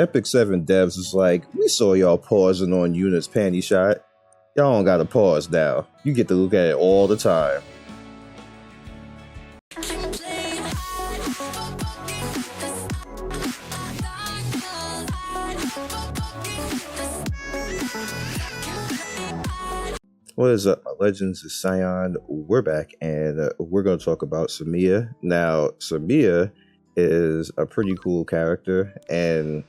Epic 7 devs is like, we saw y'all pausing on Unit's panty shot. Y'all don't gotta pause now. You get to look at it all the time. What is up, my legends? It's Scion. We're back, and we're going to talk about Cermia. Now, Cermia is a pretty cool character, and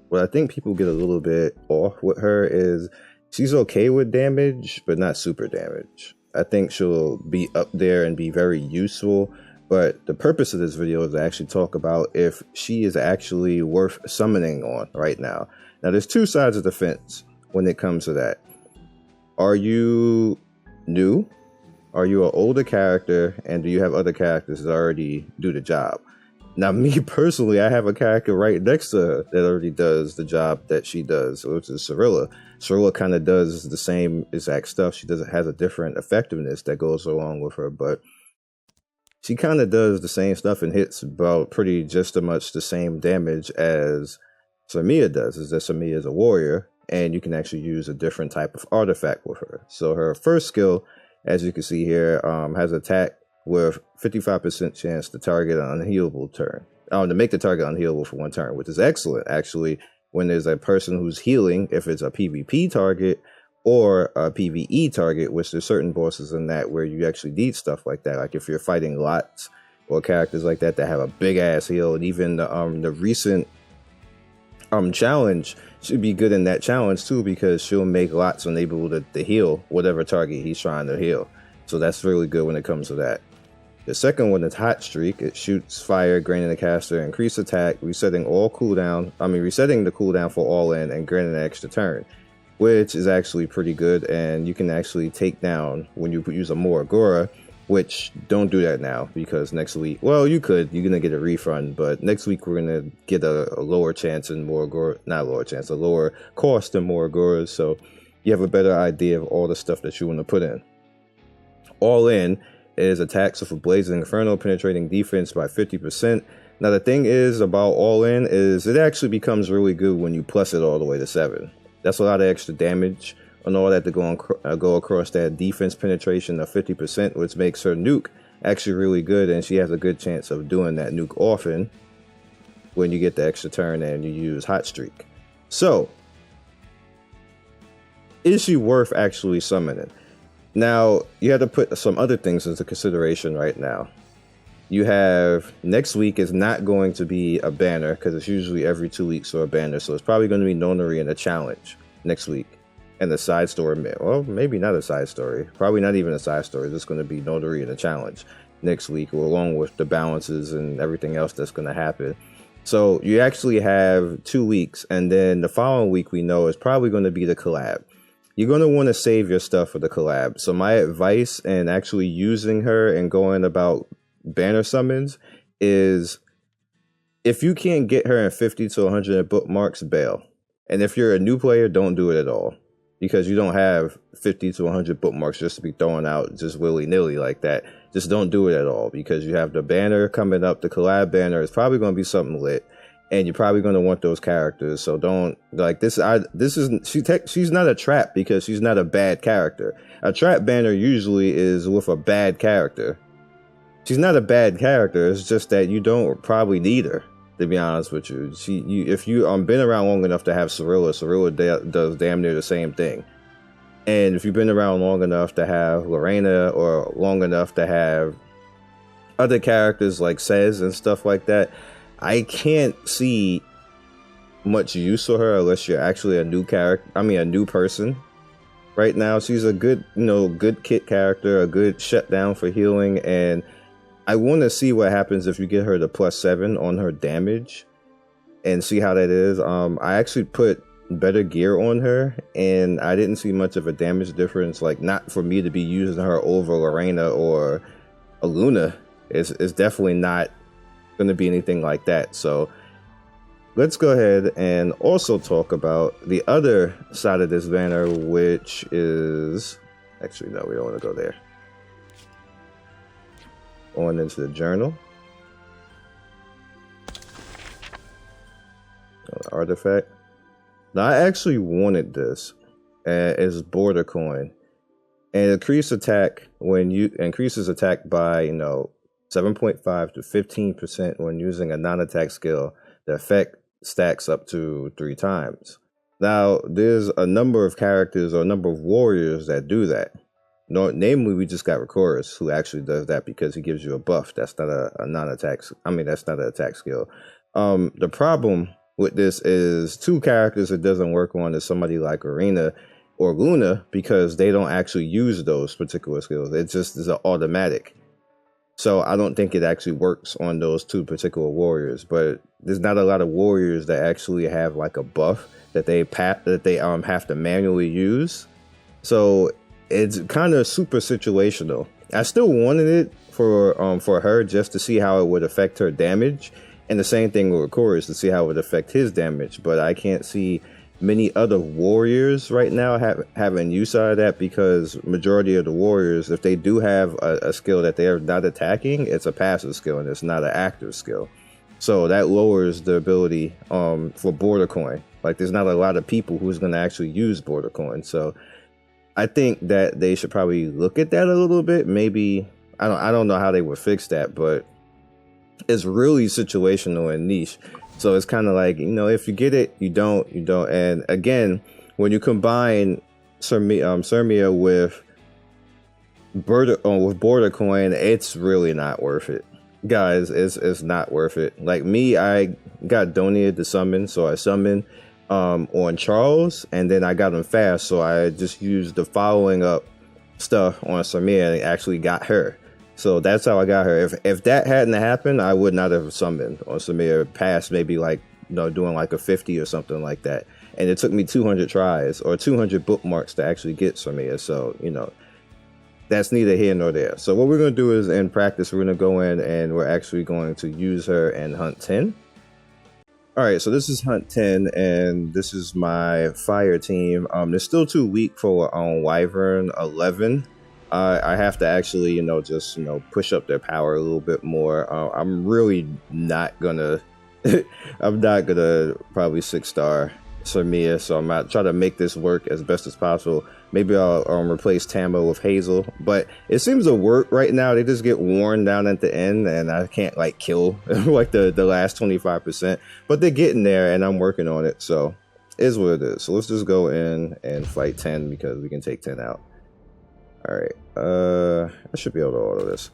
what I think people get a little bit off with her is she's okay with damage, but not super damage. I think she'll be up there and be very useful, but the purpose of this video is to actually talk about if she is actually worth summoning on right now. Now, there's two sides of the fence when it comes to that. Are you new? Are you an older character? And do you have other characters that already do the job? Now, me personally, I have a character right next to her that already does the job that she does, which is Cermia. Cermia kind of does the same exact stuff. She has a different effectiveness that goes along with her, but she kind of does the same stuff and hits about pretty just as much the same damage as Cermia does. Is that Cermia is a warrior, and you can actually use a different type of artifact with her. So her first skill, as you can see here, has attack with 55% chance to target an unhealable turn. To make the target unhealable for one turn, which is excellent, actually, when there's a person who's healing, if it's a PvP target or a PvE target, which there's certain bosses in that where you actually need stuff like that. Like if you're fighting lots or characters like that that have a big ass heal, and even the recent challenge should be good in that challenge too, because she'll make lots unable to heal whatever target he's trying to heal. So that's really good when it comes to that. The second one is Hot Streak. It shoots fire, granting the caster increased attack, resetting the cooldown for all in and granting an extra turn, which is actually pretty good. And you can actually take down when you use a Moragora, which don't do that now, because next week, well, you're gonna get a refund, but next week we're gonna get a lower chance in Moragora, not lower chance, a lower cost in Moragoras, so you have a better idea of all the stuff that you want to put in. All in is attacks with a blazing inferno, penetrating defense by 50%. Now the thing is about all in is it actually becomes really good when you plus it all the way to 7. That's a lot of extra damage and all that to go across that defense penetration of 50%, which makes her nuke actually really good, and she has a good chance of doing that nuke often when you get the extra turn and you use Hot Streak. So, is she worth actually summoning? Now, you have to put some other things into consideration right now. You have next week is not going to be a banner, because it's usually every 2 weeks for a banner, so it's probably going to be Nonary and a challenge next week. And the side story, well, maybe not a side story, probably not even a side story. It's going to be Notary and a challenge next week, along with the balances and everything else that's going to happen. So you actually have 2 weeks, and then the following week we know is probably going to be the collab. You're going to want to save your stuff for the collab. So my advice in actually using her and going about banner summons is, if you can't get her in 50 to 100 bookmarks, bail. And if you're a new player, don't do it at all, because you don't have 50 to 100 bookmarks just to be throwing out just willy-nilly like that. Just don't do it at all, because you have the banner coming up. The collab banner is probably going to be something lit, and you're probably going to want those characters. So don't, like, she's not a trap, because she's not a bad character. A trap banner usually is with a bad character. She's not a bad character. It's just that you don't probably need her, to be honest with you. If you been around long enough to have Cermia does damn near the same thing. And if you've been around long enough to have Lorena, or long enough to have other characters like Cez and stuff like that, I can't see much use for her unless you're actually a new character. I mean, a new person. Right now, she's a good, good kit character, a good shutdown for healing, and I want to see what happens if you get her to +7 on her damage and see how that is. I actually put better gear on her, and I didn't see much of a damage difference. Like, not for me to be using her over Lorena or a Luna. It's definitely not going to be anything like that. So let's go ahead and also talk about the other side of this banner, which is, actually, no, we don't want to go there. On into the journal. artifact. Now I actually wanted this. It's border coin. And increase attack when you increases attack by 7.5 to 15% when using a non-attack skill. The effect stacks up to 3 times. Now there's a number of characters or a number of warriors that do that. Namely, we just got Recorus, who actually does that because he gives you a buff. That's not a non-attack. I mean, that's not an attack skill. The problem with this is 2 characters it doesn't work on is somebody like Arena or Luna, because they don't actually use those particular skills. It just is an automatic. So I don't think it actually works on those 2 particular warriors. But there's not a lot of warriors that actually have like a buff that they have to manually use. So it's kind of super situational. I still wanted it for her just to see how it would affect her damage, and the same thing with Recorus to see how it would affect his damage. But I can't see many other warriors right now having use out of that, because majority of the warriors, if they do have a skill that they are not attacking, it's a passive skill and it's not an active skill. So that lowers the ability for border coin. Like there's not a lot of people who's going to actually use border coin. So I think that they should probably look at that a little bit. Maybe I don't know how they would fix that, but it's really situational and niche. So it's kind of like, if you get it, you don't. And again, when you combine Cermia with border coin, it's really not worth it, guys. It's not worth it. Like me, I got donated to summon, so I summoned on Charles, and then I got him fast, so I just used the following up stuff on Cermia and actually got her. So that's how I got her. If that hadn't happened, I would not have summoned on Cermia past maybe like doing like a 50 or something like that. And it took me 200 tries or 200 bookmarks to actually get Cermia. So that's neither here nor there. So what we're going to do is in practice, we're going to go in and we're actually going to use her and hunt 10. All right, so this is hunt 10, and this is my fire team. They're still too weak for Wyvern 11. I have to actually, just push up their power a little bit more. I'm really not gonna, I'm not gonna probably 6-star Cermia, so I'm not trying to make this work as best as possible. Maybe I'll replace Tamo with Hazel, but it seems to work right now. They just get worn down at the end, and I can't like kill like the last 25%, but they're getting there, and I'm working on it. So it is what it is. So let's just go in and fight 10 because we can take 10 out. All right, I should be able to auto this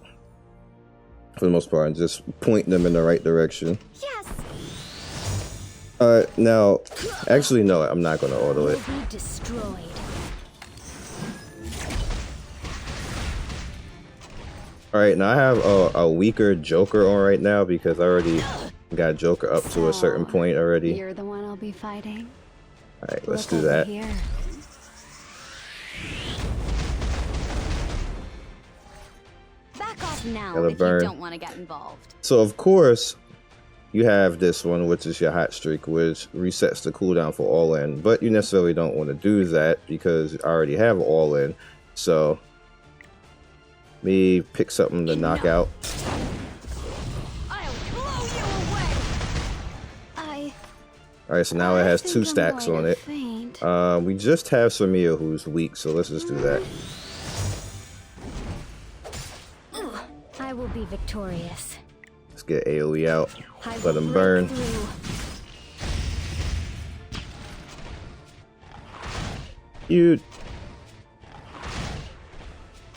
for the most part and just point them in the right direction. Yes. Now, actually, no, I'm not going to auto it. All right, now I have a weaker Joker on right now because I already got Joker up to a certain point already. You're the one I'll be fighting. All right, let's do that. Here. Back off now if you don't want to get involved. So of course, you have this one, which is your hot streak, which resets the cooldown for all in, but you necessarily don't want to do that because you already have all in. So me pick something to knock out. I'll blow you away. All right, so now it has 2 stacks on it. We just have Cermia who's weak, so let's just do that. I will be victorious. Let's get AoE out. Let him burn.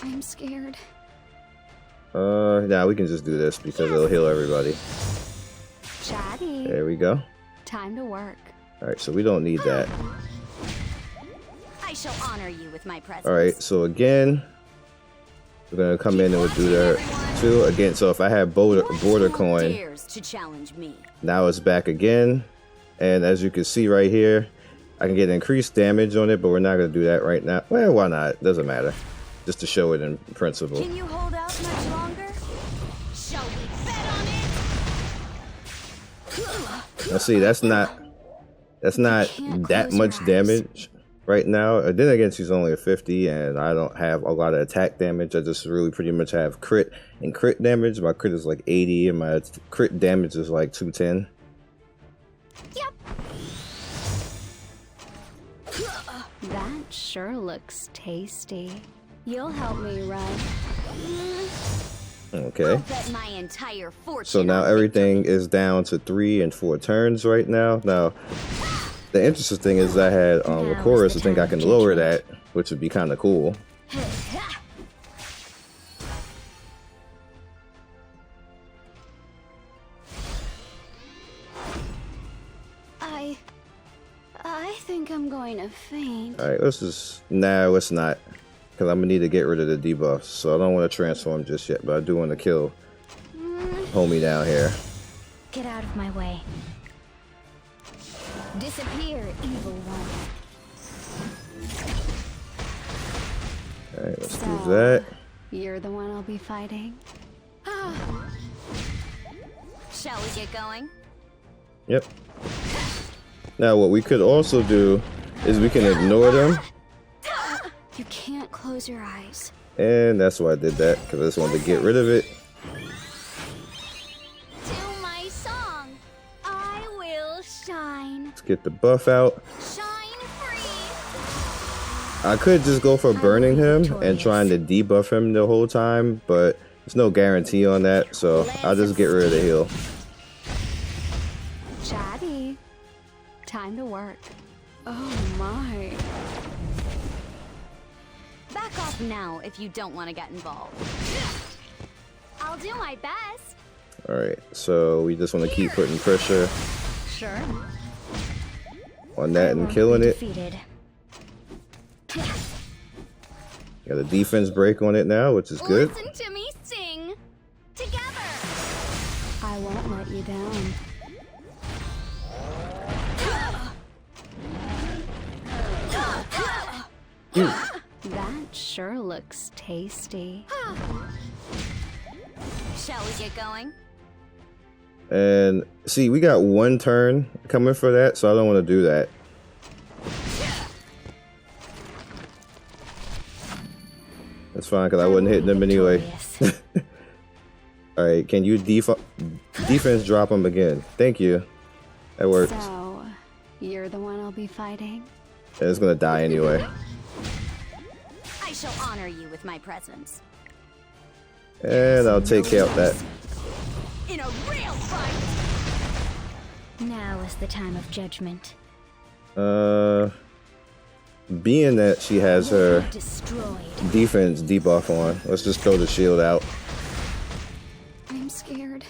I'm scared. Nah, we can just do this because it'll heal everybody. Chatty. There we go. Time to work. All right, so we don't need that. I shall honor you with my presence. All right, so again, we're gonna come in and we'll do that too. Again, so if I had border coin, now it's back again. And as you can see right here, I can get increased damage on it, but we're not gonna do that right now. Well, why not? Doesn't matter. Just to show it in principle. Can you hold out much longer? Shall we bet on it? Now see, that's not that much damage right now. Then again, she's only a 50, and I don't have a lot of attack damage. I just really pretty much have crit and crit damage. My crit is like 80, and my crit damage is like 210. Yep. That sure looks tasty. You'll help me, right? Okay. I'll bet my entire fortune So now on everything is down to 3 and 4 turns right now. Now, the interesting thing is I had a chorus. I think I can lower that, which would be kind of cool. I think I'm going to faint. All right, let's just let's not, because I'm gonna need to get rid of the debuffs. So I don't want to transform just yet, but I do want to kill homie down here. Get out of my way. Disappear, evil one. All right, let's do that. You're the one I'll be fighting. Shall we get going? Yep. Now what we could also do is we can ignore them. You can't close your eyes. And that's why I did that, because I just wanted to get rid of it. To my song, I will shine. Let's get the buff out. Shine free. I could just go for burning him and trying to debuff him the whole time, but there's no guarantee on that, so I'll just get rid of the heal. Chatty. Time to work. Oh my. Back off now if you don't want to get involved. I'll do my best. Alright, so we just want to keep putting pressure Sure. on that and killing it. Defeated. Got a defense break on it now, which is good. Listen to me sing. Together. I won't let you down. That sure looks tasty. Shall we get going? And see, we got 1 turn coming for that, so I don't want to do that. That's fine, because I wasn't hitting them anyway. Alright, can you defense drop them again? Thank you. That works. So, you're the one I'll be fighting? And it's gonna die anyway. I shall honor you with my presence. And I'll take care of that. In a real fight. Now is the time of judgment. Being that she has her Destroyed. defense debuff on, let's just throw the shield out. I'm scared.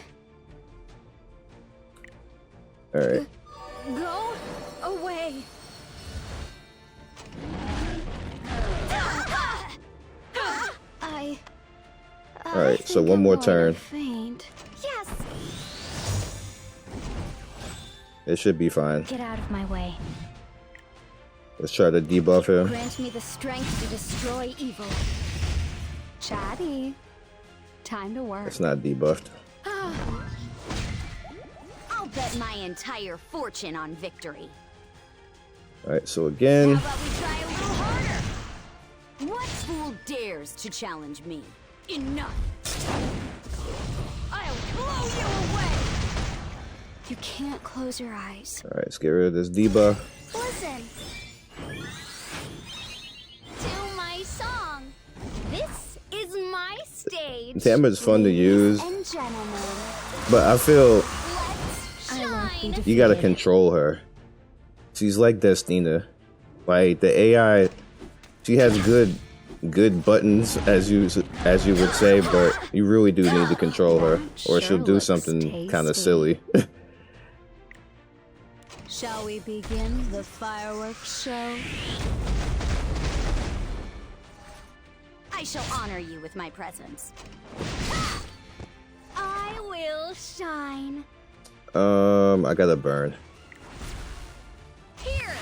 Alright. Go away. Alright, so one more turn. Faint. Yes. It should be fine. Get out of my way. Let's try to debuff him. Grant me the strength to destroy evil. Chatty. Time to work. It's not debuffed. I'll bet my entire fortune on victory. Alright, so again. How about we try a little harder? What fool dares to challenge me? Enough! I'll blow you away! You can't close your eyes. Alright, let's get rid of this debuff. Listen to my song. This is my stage. Damage is fun to use, And gentlemen, but I feel let's shine. you gotta control her. She's like Destina. Like the AI, she has good buttons as you would say, but you really do need to control her, or she'll do something kind of silly. Shall we begin the fireworks show? I shall honor you with my presence. I will shine. I gotta burn. Here.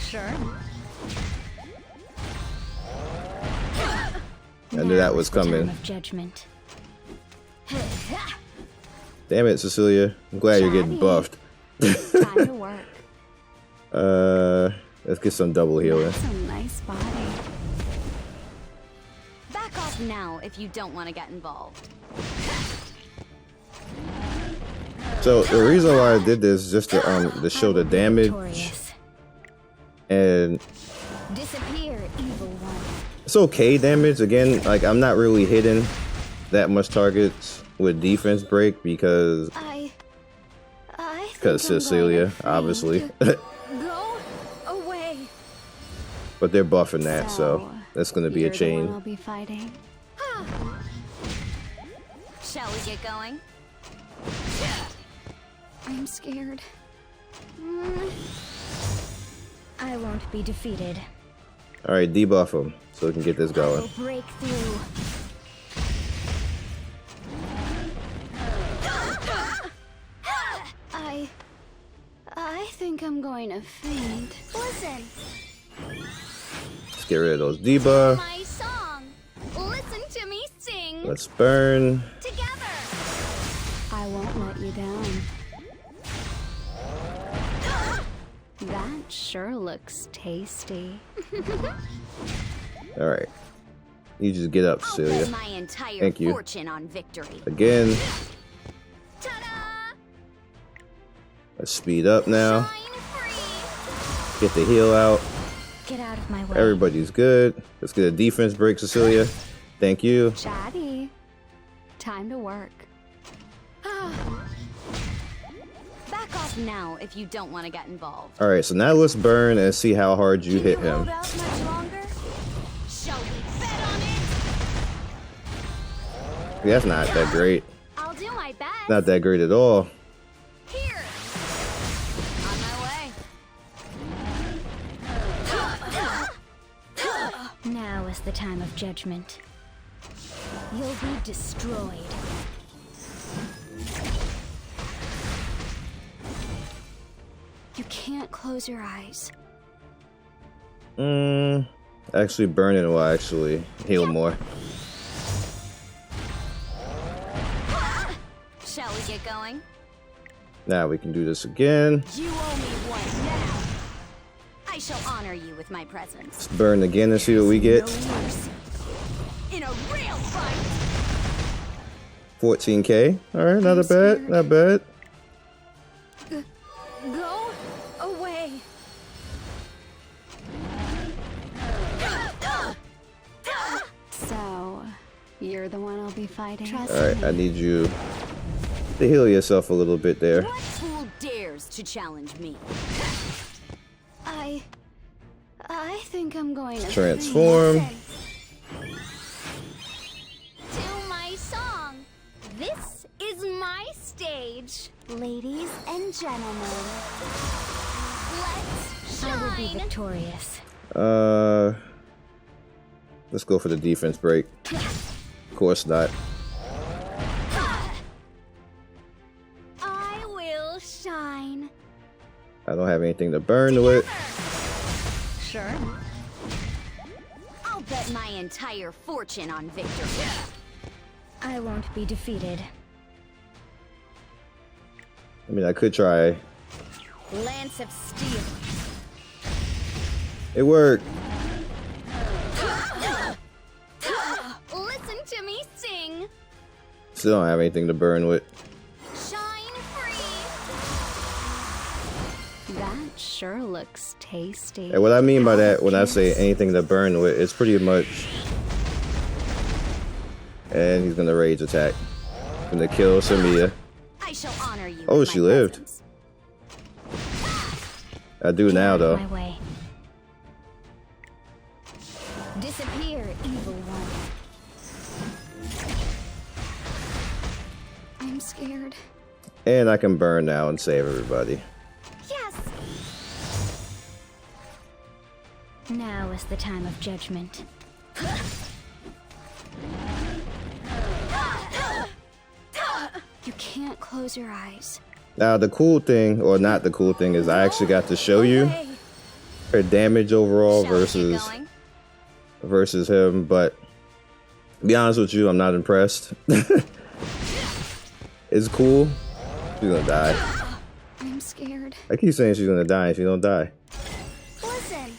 Sure. I knew that was coming. Judgment. Damn it, Cecilia. I'm glad you're getting buffed. Time to work. Let's get some double healing. That's a nice body. Back off now if you don't want to get involved. So the reason why I did this is just to show the damage And Disappear, evil one. it's okay damage. Again, like I'm not really hitting that much targets with defense break because Cecilia, obviously. Go away. But they're buffing that, so that's gonna be a chain. I'll be fighting. Shall we get going? I'm scared. I won't be defeated. All right, debuff them so we can get this I going. will break through. I think I'm going to faint. Listen. Let's get rid of those debuff. My song. Listen to me sing. Let's burn. Together. I won't let you down. That sure looks tasty. All right, you just get up, I'll Celia. bet my entire Thank you. fortune on victory. Again, Ta-da! let's speed up now. Shine free. Get the heal out. Get out of my way. Everybody's good. Let's get a defense break, Cecilia. Thank you. Chatty. Time to work. Back off now if you don't want to get involved. All right, so now let's burn and see how hard you hit him. Hold out much longer? Shall we bet on it? That's not that great. I'll do my best. Not that great at all. Here. On my way. Now is the time of judgment. You'll be destroyed. You can't close your eyes. Actually, burning will actually heal more. Shall we get going? Now we can do this again. You owe me one now. I shall honor you with my presence. Let's burn again and see what we get. No mercy. In a real fight. 14k. All right, not I'm a bad, scared. not bad. Go away. So, you're the one I'll be fighting? Trust All right, me. I need you to heal yourself a little bit there. What fool dares to challenge me? I think I'm going to Transform. to my song. This is my stage. Ladies and gentlemen, let's shine. I will be victorious. Let's go for the defense break. Of course not. I will shine. I don't have anything to burn with. Sure. I'll bet my entire fortune on victory. I won't be defeated. I mean, I could try. Lance of Steel. It worked. Listen to me sing. Still don't have anything to burn with. Shine free. That sure looks tasty. And what I mean by that, when I say anything to burn with, it's pretty much. And he's gonna rage attack. Gonna kill Cermia. I shall honor you. Oh, with she my lived. presence. I do now though. My way. Disappear, evil one. I'm scared. And I can burn now and save everybody. Yes. Now is the time of judgment. You can't close your eyes. Now the cool thing, or not the cool thing, is I actually got to show you her damage overall Shall we get versus going? him, but to be honest with you, I'm not impressed. It's cool. She's gonna die. I'm scared. I keep saying she's gonna die and she don't die. Listen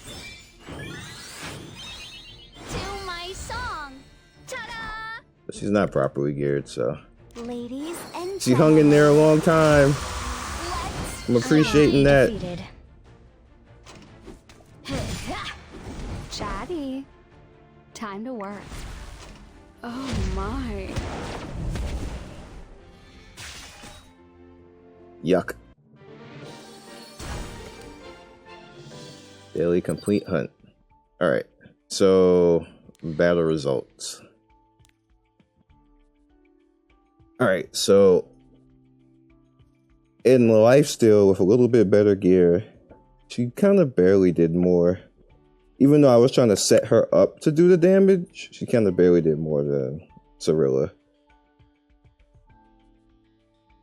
to my song. Ta-da! But she's not properly geared, so Ladies and she hung in there a long time. let's I'm appreciating that. defeated. ready. Time to work. Oh my. Yuck. Daily complete hunt. Alright, so battle results. Alright, so in lifesteal with a little bit better gear, she kind of barely did more. Even though I was trying to set her up to do the damage, she kind of barely did more than Cirilla.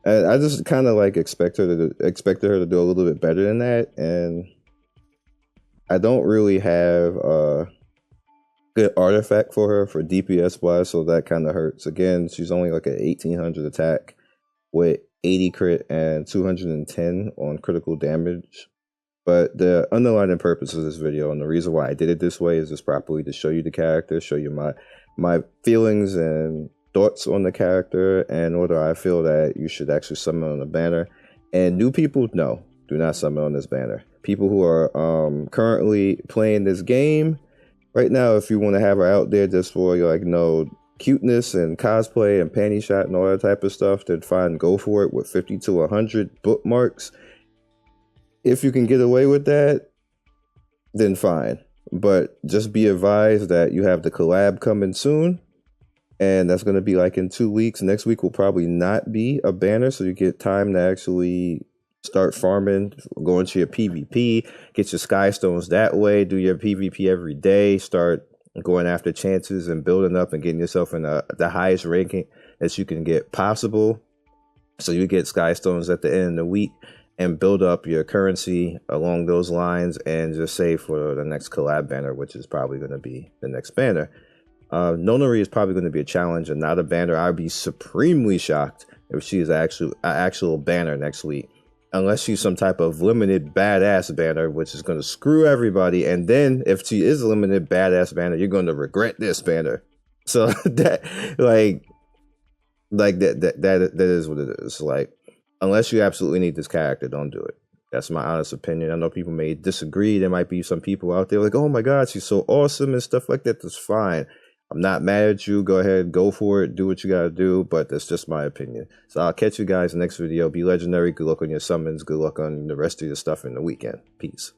And I just kind of like expected her to do a little bit better than that, and I don't really have a good artifact for her for DPS wise, so that kind of hurts. Again, she's only like an 1800 attack with 80 crit and 210 on critical damage. But the underlying purpose of this video and the reason why I did it this way is just properly to show you the character, show you my feelings and thoughts on the character, and whether I feel that you should actually summon on the banner. And new people, no, do not summon on this banner. People who are currently playing this game right now, if you want to have her out there just for like cuteness and cosplay and panty shot and all that type of stuff, then fine, go for it with 50 to 100 bookmarks. If you can get away with that, then fine. But just be advised that you have the collab coming soon, and that's going to be like in 2 weeks. Next week will probably not be a banner, so you get time to actually start farming, go into your PvP, get your sky stones that way, do your PvP every day, start going after chances and building up and getting yourself in the highest ranking that you can get possible. So you get sky stones at the end of the week and build up your currency along those lines, and just save for the next collab banner, which is probably going to be the next banner. Nonary is probably going to be a challenge and not a banner. I'd be supremely shocked if she is an actual banner next week, unless she's some type of limited badass banner, which is going to screw everybody. And then if she is a limited badass banner, you're going to regret this banner. So that that is what it is. Like, unless you absolutely need this character, don't do it. That's my honest opinion. I know people may disagree. There might be some people out there like, oh my God, she's so awesome and stuff like that. That's fine. I'm not mad at you. Go ahead, go for it. Do what you gotta do. But that's just my opinion. So I'll catch you guys next video. Be legendary. Good luck on your summons. Good luck on the rest of your stuff in the weekend. Peace.